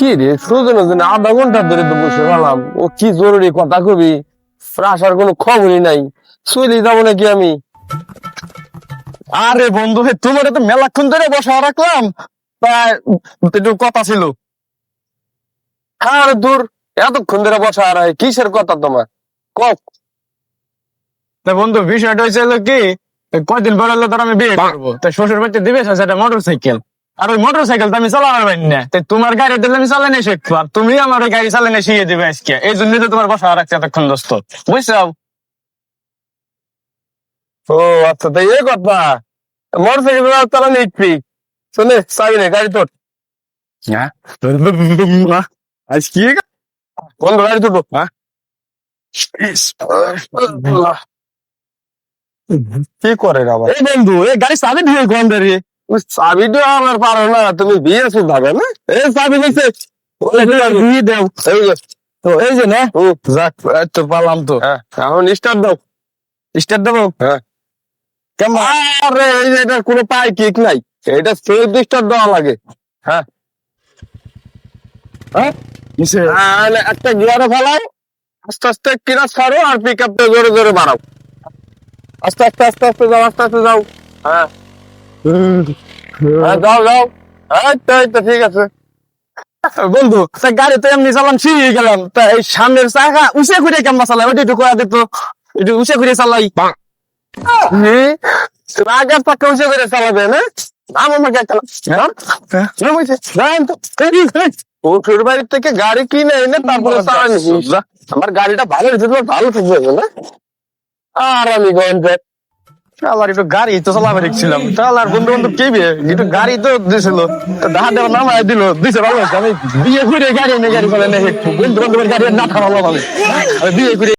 কি রে সুজনের জন্য আধা ঘন্টা ধরে তো বসে গেলাম, ও কি জরুরি কথা কবি, আসার কোনো খবরই নাই। চলে যাবো নাকি আমি? আরে বন্ধু, তোমার তো মেলাক্ষণ ধরে বসা রাখলাম, তাই একটু কথা ছিল। আরে দূর, এতক্ষণ ধরে বসা আর কিসের কথা তোমার? কক। তা বন্ধু, বিষয়টা হয়েছিল কি, কয়দিন পর হলে ধর আমি বিয়ে করবো, তাই শ্বশুর বাড়িতে দিবে সেটা মোটর সাইকেল। আর ওই মোটর সাইকেল তো আমি চালাবার পারি না, তাই তোমার গাড়ি দিলে আমি চালানো শিখবো, আর তুমি আমার ওই গাড়ি চালানো শিখিয়ে দিবে আজকে। এই জন্যই তো তোমার বসা রাখছি এতক্ষণ দোস্ত, বুঝছো? ও আচ্ছা, তাই এই কথা। মোটর সাইকেল চালা নিচ্ছি, শুনে চাবি নেই, গাড়ি তোর। আজ কি বন্ধু গাড়ি তুটো। হ্যাঁ? কি করে রে আবার? এই বন্ধু, এই গাড়ি চাবি দিয়ে কোন দাঁড়িয়ে? চাবি তো আমার পারো না, তুমি বিয়ে শুধু ভাবে না। এই চাবি নিচ্ছে দিয়ে দেও। এই যে। তো এই যে না, হুম, যাক, এই তো পালাম তো। হ্যাঁ, এখন স্টার্ট দাও। স্টার্ট দেবো? হ্যাঁ। কেমন? আরে এই যে এটা কোনো পাই কিক নাই, এটা সেফ স্টার্ট দেওয়া লাগে। হ্যাঁ, হ্যাঁ? কিসে? আর একটা গিয়ারে ফেলাও, আস্তে আস্তে কিনা ছাড়ো, আর পিক আপটা জোরে জোরে বাড়াও। আস্তে আস্তে আস্তে আস্তে যাও, আস্তে আস্তে যাও। হ্যাঁ, হ্যাঁ, যাও যাও। এই তো ঠিক আছে। বন্ধু, তা গাড়ি তো এমনি চালান শিখে গেলাম, তা এই সামনের চাকা উঁচে করে কেমন চালাই, ওইটা একটু কয়া দিত, একটু উঁচে করে চালাই। আগের পাক্কা উঁচু করে চালাবে না? নাম আমাকে একটা শ্বশুর বাড়ির থেকে গাড়ি কিনে এনে তারপরে চালানি। আমার গাড়িটা ভালো হয়েছে, তোমার ভালো থাকবে না? আর আমি গঞ্জে আবার একটু গাড়ি তো চালাবার ছিলাম, তাহলে আর বন্ধু বন্ধু কে বিয়ে, একটু গাড়ি তো দিয়েছিল, তো ডাহা দেওয়া নামায় দিল, দিছে ভালো হয়েছে। আমি বিয়ে করে গাড়ি এনে গাড়ি চালাই না, বন্ধু বান্ধবের গাড়ি না থামালাম আমি বিয়ে করে।